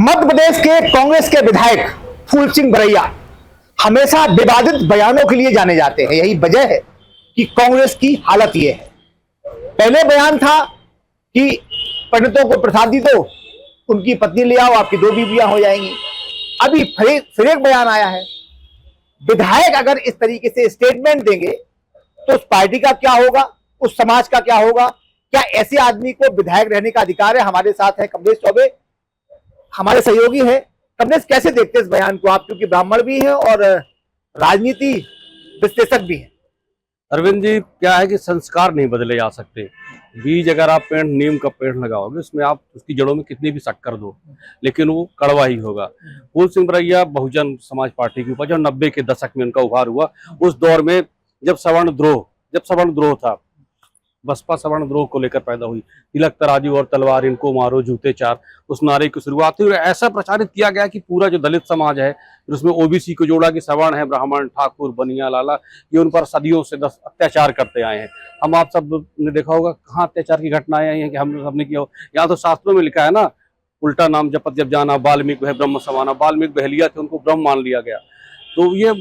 मध्य प्रदेश के कांग्रेस के विधायक फूल सिंह बरैया हमेशा विवादित बयानों के लिए जाने जाते हैं। यही वजह है कि कांग्रेस की हालत यह है। पहले बयान था कि पंडितों को प्रसादी दो, उनकी पत्नी ले आओ, आपकी 2 बीवियां हो जाएंगी। अभी फिर एक बयान आया है। विधायक अगर इस तरीके से स्टेटमेंट देंगे तो उस पार्टी का क्या होगा, उस समाज का क्या होगा? क्या ऐसे आदमी को विधायक रहने का अधिकार है? हमारे साथ है कमलेश चौबे, हमारे सहयोगी हैं। कमलेश, कैसे देखते हैं इस बयान को आप, क्योंकि ब्राह्मण भी हैं और राजनीति विश्लेषक भी हैं? अरविंद जी, क्या है कि संस्कार नहीं बदले जा सकते। बीज अगर आप पेड़, नीम का पेड़ लगाओगे, उसमें आप उसकी जड़ों में कितनी भी शक्कर दो, लेकिन वो कड़वा ही होगा। फूल सिंह बरैया बहुजन समाज पार्टी के ऊपर जो 90 के दशक में उनका उभार हुआ, उस दौर में जब सवर्ण द्रोह था, बसपा सवर्ण द्रोह को लेकर पैदा हुई, तिलक तराजू और तलवार इनको मारो जूते चार, उस नारे की शुरुआत हुई। ऐसा प्रचारित किया गया कि पूरा जो दलित समाज है, उसमें ओबीसी को जोड़ा कि सवर्ण है, ब्राह्मण, ठाकुर, बनिया, लाला, ये उन पर सदियों से अत्याचार करते आए हैं। हम आप सब ने देखा होगा कहाँ अत्याचार की घटनाएं आई हैं कि हम सबने किया हो। यहाँ तो शास्त्रों में लिखा है ना, उल्टा नाम जपत जब जाना, वाल्मीकि है ब्रह्म समाना। वाल्मीकि बहलिया थे, उनको ब्रह्म मान लिया गया। तो ये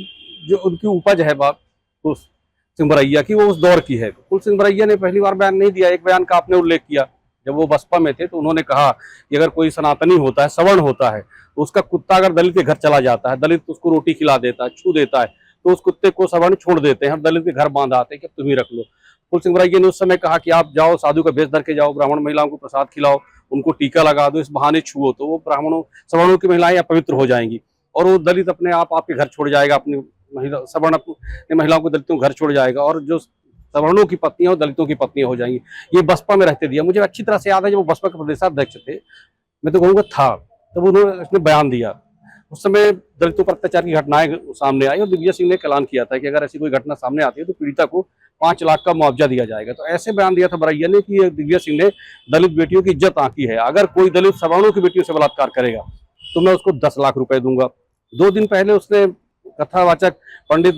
जो उनकी उपज है बात सिंह बरैया की, वो उस दौर की है। फूल सिंह बरैया ने पहली बार बयान नहीं दिया। एक बयान का आपने उल्लेख किया, जब वो बसपा में थे तो उन्होंने कहा कि अगर कोई सनातनी होता है, सवर्ण होता है, तो उसका कुत्ता अगर दलित के घर चला जाता है, दलित उसको रोटी खिला देता है, छू देता है, तो उस कुत्ते को सवर्ण छोड़ देते हैं और दलित के घर बांध आते हैं कि तुम ही रख लो। फूल सिंह बरैया ने उस समय कहा कि आप जाओ, साधु का भेष धर के जाओ, ब्राह्मण महिलाओं को प्रसाद खिलाओ, उनको टीका लगा दो, इस बहाने छुओ तो वो सवर्णों की महिलाएं अपवित्र हो जाएंगी और वो दलित अपने आप आपके घर छोड़ जाएगा, अपनी सवर्ण अपनी महिलाओं को दलितों घर छोड़ जाएगा और जो सवर्णों की पत्नियां और दलितों की पत्नियां हो जाएंगी। ये बसपा में रहते दिया। मुझे अच्छी तरह से याद है जब वो बसपा के प्रदेशाध्यक्ष थे, मैं तो कहूँगा था, तब उन्होंने इसने बयान दिया। उस समय दलितों पर अत्याचार की घटनाएं सामने आई और दिग्विजय सिंह ने ऐलान किया था कि अगर ऐसी कोई घटना सामने आती है तो पीड़िता को 5 लाख का मुआवजा दिया जाएगा। तो ऐसे बयान दिया था बरैया ने कि दिग्विजय सिंह ने दलित बेटियों की इज्जत आंकी है, अगर कोई दलित सवर्णों की बेटियों से बलात्कार करेगा तो मैं उसको 10 लाख रुपए दूंगा। 2 दिन पहले उसने कथावाचक पंडित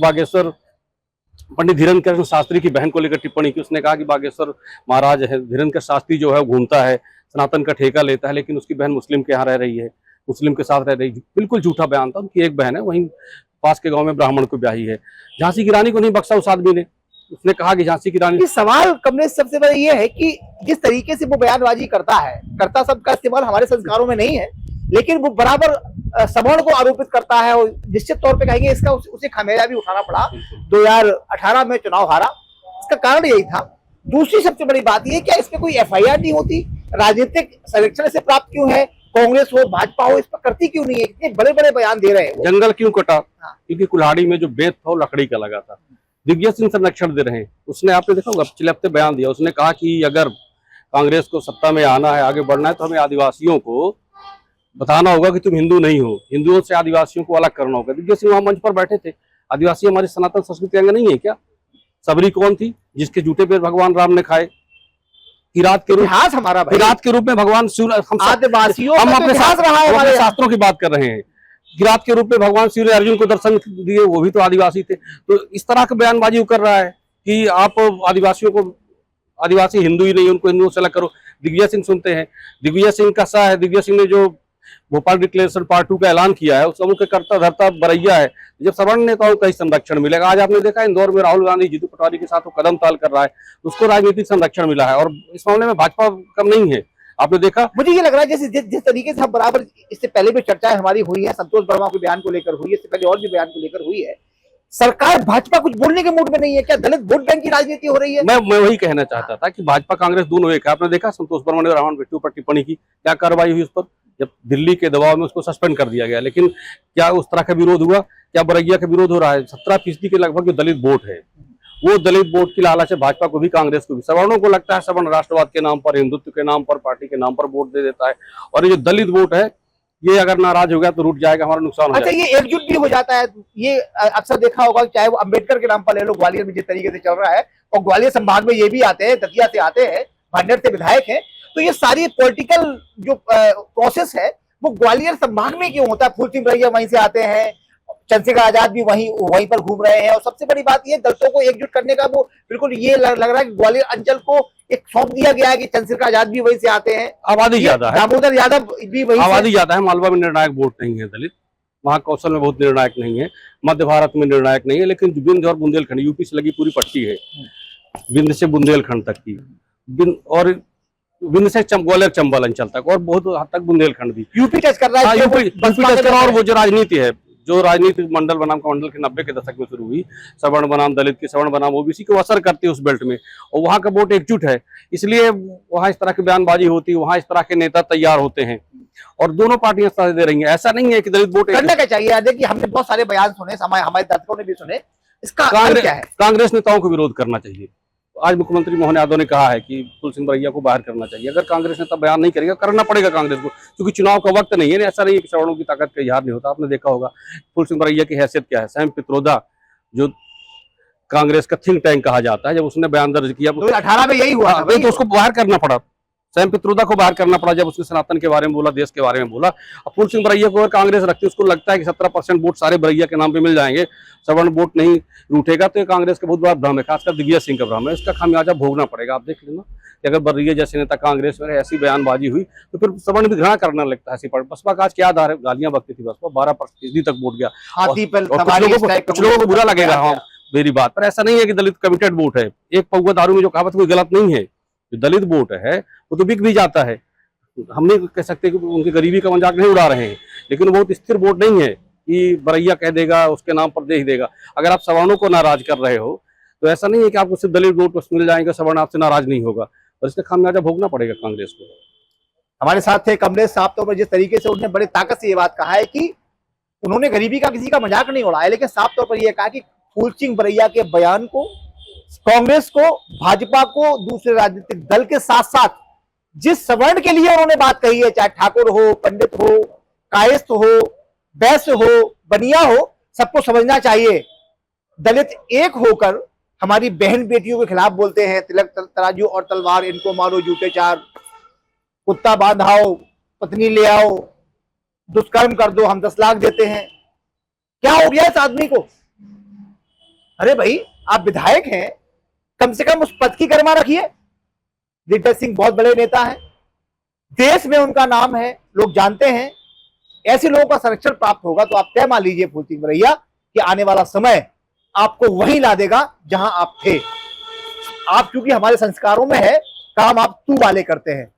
धीरेन्द्र शास्त्री की बहन को लेकर टिप्पणी की। उसने कहा कि बागेश्वर महाराज है, धीरेन्द्र शास्त्री जो है वो घूमता है, सनातन का ठेका लेता है, लेकिन उसकी बहन मुस्लिम के यहाँ रह रही है, मुस्लिम के साथ रह रही है। बिल्कुल झूठा बयान था। उनकी एक बहन है, वहीं पास के गांव में ब्राह्मण को ब्याही है। झांसी की रानी को नहीं बख्शा उस आदमी ने। उसने कहा कि झांसी की रानी। सवाल कमलेश सबसे बड़ा ये है कि जिस तरीके से वो बयानबाजी करता है, कर्ता शब्द का इस्तेमाल हमारे संस्कारों में नहीं है, लेकिन वो बराबर सवर्ण को आरोपित करता है और निश्चित तौर पे कहेंगे इसका उसे खमेरा भी उठाना पड़ा। 2018 में चुनाव हारा, इसका कारण यही था। दूसरी सबसे बड़ी बात यह, क्या इस पे कोई एफआईआर नहीं होती? राजनीतिक संरक्षण से प्राप्त क्यों है? कांग्रेस हो, भाजपा हो, इस पर करती क्यों नहीं है? इतने बड़े बड़े बयान दे रहे हैं। जंगल क्यों कटा? क्योंकि कुल्हाड़ी में जो बेत था वो लकड़ी का लगा था। दिग्विजय सिंह संरक्षण दे रहे हैं। उसने, आपने देखा होगा, पिछले हफ्ते बयान दिया। उसने कहा कि अगर कांग्रेस को सत्ता में आना है, आगे बढ़ना है, तो हमें आदिवासियों को बताना होगा कि तुम हिंदू नहीं हो, हिंदुओं से आदिवासियों को अलग करना होगा। दिग्विजय सिंह वहां मंच पर बैठे थे। आदिवासी हमारी सनातन संस्कृति अंग नहीं है क्या? सबरी कौन थी जिसके जूते पे भगवान राम ने खाए? किरात के रूप में भगवान सूर्य, हम अपने शास्त्रों की बात कर रहे हैं। किरात के रूप में भगवान सूर्य अर्जुन को दर्शन दिए, वो भी तो आदिवासी थे। तो इस तरह का बयानबाजी कर रहा है कि आप आदिवासियों को, आदिवासी हिंदू ही नहीं, उनको हिंदुओं से अलग करो। दिग्विजय सिंह सुनते हैं। दिग्विजय सिंह का सा है, दिग्विजय सिंह ने जो भोपाल डिक्लेरेशन पार्ट 2 का ऐलान किया है, उस समूह के कर्ता धर्ता बरैया है। जब सवर्ण नेताओं का ही संरक्षण मिलेगा, आज आपने देखा इंदौर में राहुल गांधी जीतू पटवारी के साथ वो कदम ताल कर रहा है, उसको राजनीतिक संरक्षण मिला है और इस मामले में भाजपा कम नहीं है। आपने देखा, मुझे ये लग रहा है जैसे जिस तरीके से हम बराबर, इससे पहले भी चर्चाएं हमारी हुई है, संतोष वर्मा के बयान को लेकर हुई है, इससे पहले और भी बयान को लेकर हुई है, सरकार भाजपा कुछ बोलने के मूड में नहीं है। क्या दलित वोट बैंक की राजनीति हो रही है? मैं वही कहना चाहता था कि भाजपा कांग्रेस दोनों एक है। आपने देखा संतोष वर्मा ने रावण बेट्टू पर टिप्पणी की, क्या कार्रवाई हुई उस पर? जब दिल्ली के दबाव में उसको सस्पेंड कर दिया गया, लेकिन क्या उस तरह का विरोध हुआ? क्या बरैया का विरोध हो रहा है? 17% के लगभग जो दलित वोट है, वो दलित वोट की लालच है भाजपा को भी, कांग्रेस को भी। सवर्णों को लगता है सवर्ण राष्ट्रवाद के नाम पर, हिंदुत्व के नाम पर, पार्टी के नाम पर वोट दे देता है, और ये जो दलित वोट है, ये अगर नाराज हो गया तो रूठ जाएगा, हमारा नुकसान हो जाएगा। ये एकजुट भी हो जाता है। ये अक्सर देखा होगा, चाहे वो अम्बेडकर के नाम पर ले लो, ग्वालियर में जिस तरीके से चल रहा है, और ग्वालियर संभाग में ये भी आते हैं, दतिया से आते हैं, भांडेर से विधायक हैं, तो ये सारी पॉलिटिकल जो प्रोसेस है वो ग्वालियर संभाग में क्यों होता है? फूल सिंह बरैया वहीं से आते हैं, चंद्रशेखर आजाद भी वहीं पर घूम रहे हैं। और सबसे बड़ी बात ये, दलितों को एकजुट करने का वो बिल्कुल ये लग रहा है कि ग्वालियर अंचल को एक सौंप दिया गया है कि चंद्रशेखर आजाद भी वहीं से आते हैं, आबादी ज्यादा है, दामोदर यादव भी वहीं से। आबादी ज्यादा है। मालवा में निर्णायक वोट नहीं है दलित, वहाँ कौशल में बहुत निर्णायक नहीं है, मध्य भारत में निर्णायक नहीं है, लेकिन विंध्य और बुंदेलखंड, यूपी से लगी पूरी पट्टी है, विंध्य से बुंदेलखंड तक की, और विंध्य से ग्वालियर चंबल अंचल तक, और बहुत हद तक बुंदेलखंड भी यूपी टच कर रहा है। यूपी टच कर रहा है। और वो जो राजनीति है, जो राजनीतिक मंडल बनाम का मंडल के 90 के दशक में शुरू हुई, सवर्ण बनाम दलित की, सवर्ण बनाम ओबीसी को असर करती है उस बेल्ट में, और वहाँ का वोट एकजुट है, इसलिए वहाँ इस तरह की बयानबाजी होती है, वहाँ इस तरह के नेता तैयार होते हैं, और दोनों पार्टियां साथ दे रही हैं। ऐसा नहीं है कि दलित वोट करना क्या चाहिए? देखिए, हमने बहुत सारे बयान सुने, हमारे दर्शकों ने भी सुने, इसका कांग्रेस क्या है? कांग्रेस नेताओं को विरोध करना चाहिए। आज मुख्यमंत्री मोहन यादव ने कहा है कि फूल सिंह बरैया को बाहर करना चाहिए। अगर कांग्रेस नेता बयान नहीं करेगा, करना पड़ेगा कांग्रेस को, क्योंकि चुनाव का वक्त नहीं है। ऐसा नहीं है कि सवर्णों की ताकत का इजहार नहीं होता। आपने देखा होगा फूल सिंह बरैया की हैसियत क्या है। सैम पित्रोदा, जो कांग्रेस का थिंक टैंक कहा जाता है, जब उसने बयान दर्ज किया 2018 में यही हुआ था, तो उसको बाहर करना पड़ा। सैम पित्रोदा को बाहर करना पड़ा जब उसने सनातन के बारे में बोला, देश के बारे में बोला। अब फूल सिंह बरैया को अगर कांग्रेस रखती है, उसको लगता है कि 17% वोट सारे बरैया के नाम पे मिल जाएंगे, सवर्ण वोट नहीं रूठेगा, तो ये कांग्रेस का बहुत बड़ा भ्रम है, खासकर दिग्विजय सिंह का भ्रम है। इसका खामियाजा भोगना पड़ेगा। आप देख लेना कि अगर बरैया जैसे नेता कांग्रेस में ऐसी बयानबाजी हुई तो फिर सवर्ण भी घृणा करने लगता है। ऐसी बसपा का आज क्या आधार है? गालियां बकती थी बसपा, 12% तक वोट गया, कुछ लोगों को बुरा लगेगा हाँ मेरी बात, पर ऐसा नहीं है कि दलित कमिटेड वोट है। एक पौवा दारू में जो कहावत कोई गलत नहीं है। जो दलित वोट है वो तो बिक भी जाता है। हम नहीं कह सकते कि उनकी गरीबी का मजाक नहीं उड़ा रहे हैं, लेकिन वो बहुत स्थिर वोट नहीं है कि बरैया कह देगा उसके नाम पर दे ही देगा। अगर आप सवर्णों को नाराज कर रहे हो तो ऐसा नहीं है कि आपको सिर्फ दलित वोट मिल जाएंगे, सवर्ण आपसे नाराज नहीं होगा, और इसका खामियाजा भोगना पड़ेगा कांग्रेस को। हमारे साथ थे कमलेश साहब। तो जिस तरीके से उन्होंने बड़ी ताकत से ये बात कहा है कि उन्होंने गरीबी का किसी का मजाक नहीं उड़ाया, लेकिन साफ तौर पर यह कहा कि फूल सिंह बरैया के बयान को, कांग्रेस को, भाजपा को, दूसरे राजनीतिक दल के साथ साथ जिस सवर्ण के लिए उन्होंने बात कही है, चाहे ठाकुर हो, पंडित हो, कायस्थ हो, वैश्य हो, बनिया हो, सबको समझना चाहिए। दलित एक होकर हमारी बहन बेटियों के खिलाफ बोलते हैं, तिलक तराजू और तलवार इनको मारो जूते चार, कुत्ता बांधाओ, पत्नी ले आओ, दुष्कर्म कर दो, हम 10 लाख देते हैं। क्या हो गया इस आदमी को? अरे भाई, आप विधायक हैं, कम से कम उस पद की गरिमा रखिए। दिग्विजय सिंह बहुत बड़े नेता हैं, देश में उनका नाम है, लोग जानते हैं। ऐसे लोगों का संरक्षण प्राप्त होगा तो आप तय मान लीजिए फूल सिंह बरैया कि आने वाला समय आपको वहीं ला देगा जहां आप थे। आप चूंकि हमारे संस्कारों में है, काम आप तू वाले करते हैं।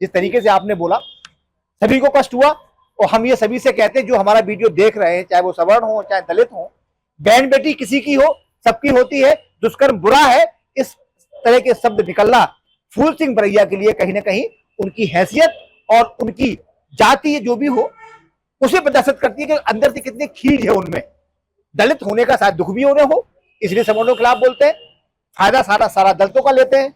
जिस तरीके से आपने बोला, सभी को कष्ट हुआ, और हम ये सभी से कहते हैं जो हमारा वीडियो देख रहे हैं, चाहे वो सवर्ण हो चाहे दलित हो, बहन बेटी किसी की हो, सबकी होती है। दुष्कर्म बुरा है, इस तरह के शब्द निकलना फूल सिंह बरैया के लिए कहीं ना कहीं उनकी हैसियत और उनकी जाति जो भी हो उसे प्रदर्शित करती है कि अंदर से कितनी खीज है उनमें। दलित होने का शायद दुख भी उन्हें हो, इसलिए सवर्णों के खिलाफ बोलते हैं, फायदा सारा दलितों का लेते हैं।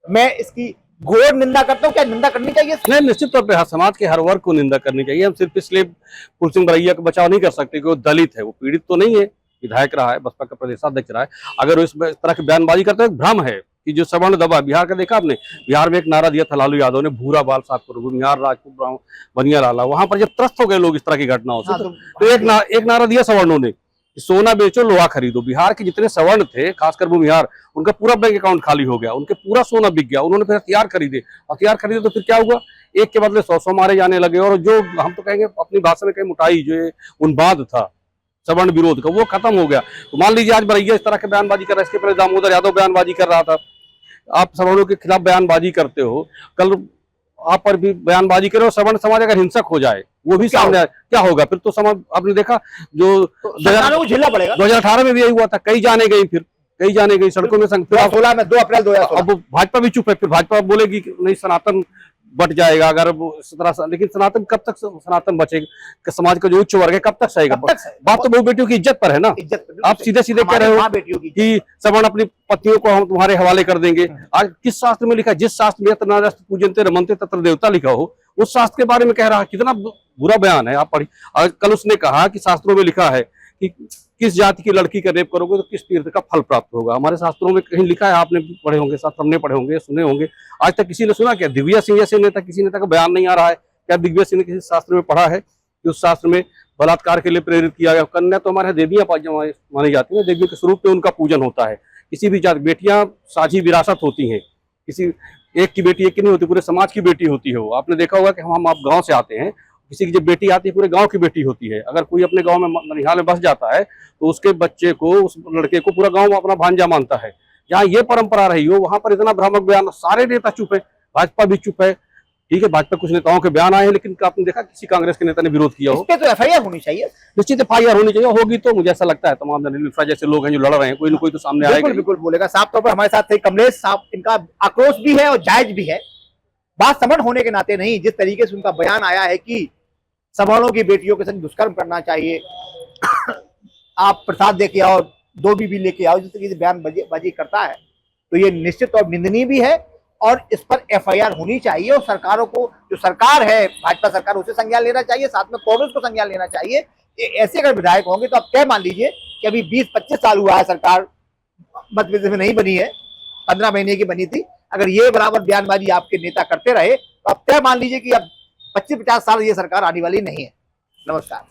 मैं इसकी घोर निंदा करता हूं। क्या निंदा करनी चाहिए? नहीं, निश्चित तौर पर समाज के हर वर्ग को निंदा करनी चाहिए। हम सिर्फ इसलिए फूल सिंह बरैया का बचाव नहीं कर सकते कि वो दलित है, वो पीड़ित तो नहीं है, विधायक रहा है, बसपा का प्रदेशाध्यक्ष रहा है। अगर वो इस तरह की बयानबाजी करते हैं, भ्रम है कि जो सवर्ण दबा। बिहार का देखा आपने, बिहार में एक नारा दिया था लालू यादव ने, भूरा बाल साफ करो, बिहार राजपूत ब्राह्मण बनिया लाला। वहां पर जब त्रस्त हो गए लोग इस तरह की घटनाओं से, तो एक नारा दिया सवर्णों ने, सोना बेचो लोहा खरीदो। बिहार के जितने सवर्ण थे, खासकर वो बिहार, उनका पूरा बैंक अकाउंट खाली हो गया, उनके पूरा सोना बिक गया। उन्होंने फिर हथियार खरीदे तो फिर क्या हुआ? एक के बदले 100 मारे जाने लगे। और जो हम तो कहेंगे अपनी भाषा में कहीं मुटाई, जो उन्माद था सवर्ण विरोध का, वो खत्म हो गया। तो मान लीजिए आज बरैया इस तरह के बयानबाजी कर रहा है, इसके पहले दामोदर यादव बयानबाजी कर रहा था। आप सवर्णों के खिलाफ बयानबाजी करते हो, कल आप पर भी बयानबाजी करो, सवर्ण समाज अगर हिंसक हो जाए, वो भी सामने क्या होगा? फिर तो समाज, आपने देखा जो 2018 में भी यही हुआ था, कई जाने गई सड़कों में। 2016 में 2 अप्रैल 2016। अब भाजपा भी चुप है, फिर भाजपा बोलेगी कि नहीं सनातन बट जाएगा अगर वो इस तरह से। लेकिन सनातन कब तक सनातन बचेगा? समाज का जो उच्च वर्ग है कब तक सहेगा? बात तो बहु बेटियों की इज्जत पर है ना। आप सीधे कह रहे हो कि सवर्ण अपनी पत्नियों को हम तुम्हारे हवाले कर देंगे। आज किस शास्त्र में लिखा? जिस शास्त्र में यत्र नार्यस्तु पूज्यन्ते रमन्ते तत्र देवता लिखा हो, उस शास्त्र के बारे में कह रहा है। कितना बुरा बयान है, आप पढ़िए। कल उसने कहा कि शास्त्रों में लिखा है कि किस जाति की लड़की का रेप करोगे तो किस तीर्थ का फल प्राप्त होगा। हमारे शास्त्रों में कहीं लिखा है, आपने पढ़े होंगे, शास्त्र हमने पढ़े होंगे, सुने होंगे। आज तक किसी ने सुना क्या? दिग्विजय सिंह जैसे नेता, किसी नेता का बयान नहीं आ रहा है क्या? दिग्विजय सिंह ने किसी शास्त्र में पढ़ा है कि उस शास्त्र में बलात्कार के लिए प्रेरित किया गया। कन्या तो हमारे यहाँ देवियां मानी जाती हैं, देवियों के स्वरूप में उनका पूजन होता है। किसी भी जाति, बेटियां साझी विरासत होती हैं, किसी एक की बेटी एक की नहीं होती, पूरे समाज की बेटी होती है वो। आपने देखा होगा कि हम आप गांव से आते हैं, किसी की जब बेटी आती है पूरे गांव की बेटी होती है। अगर कोई अपने गांव में ननिहाल में बस जाता है तो उसके बच्चे को, उस लड़के को पूरा गांव अपना भांजा मानता है। जहाँ ये परंपरा रही हो वहां पर इतना भ्रामक बयान, सारे नेता चुप है, भाजपा भी चुप है। ठीक है, भाजपा कुछ नेताओं के बयान आए हैं, लेकिन आपने देखा किसी कांग्रेस के नेता ने विरोध किया इस हो? पे तो एफआईआर होनी चाहिए। निश्चित एफआईआर होनी चाहिए, होगी तो मुझे ऐसा लगता है तमाम अनिल मिश्रा जैसे लोग हैं जो लड़ रहे हैं, कोई ना कोई तो सामने आएगा। बिल्कुल बिल्कुल बोलेगा। साफ तौर पर हमारे साथ थे कमलेश साहब, इनका आक्रोश भी है और जायज भी है। बात समझ होने के नाते नहीं, जिस तरीके से उनका बयान आया है कि सवर्णों की बेटियों के संग दुष्कर्म करना चाहिए, आप प्रसाद दे के आओ, 2 बीबी लेके आओ, जिस तरीके से बयानबाजी करता है, तो ये निश्चित और निंदनीय भी है। और इस पर एफआईआर होनी चाहिए और सरकारों को, जो सरकार है भाजपा सरकार, उसे संज्ञान लेना चाहिए, साथ में कांग्रेस को संज्ञान लेना चाहिए। ऐसे अगर विधायक होंगे तो आप तय मान लीजिए कि अभी 20-25 साल हुआ है सरकार मध्य प्रदेश में नहीं बनी है, 15 महीने की बनी थी। अगर ये बराबर बयानबाजी आपके नेता करते रहे तो आप तय मान लीजिए कि अब 25-50 साल ये सरकार आने वाली नहीं है। नमस्कार।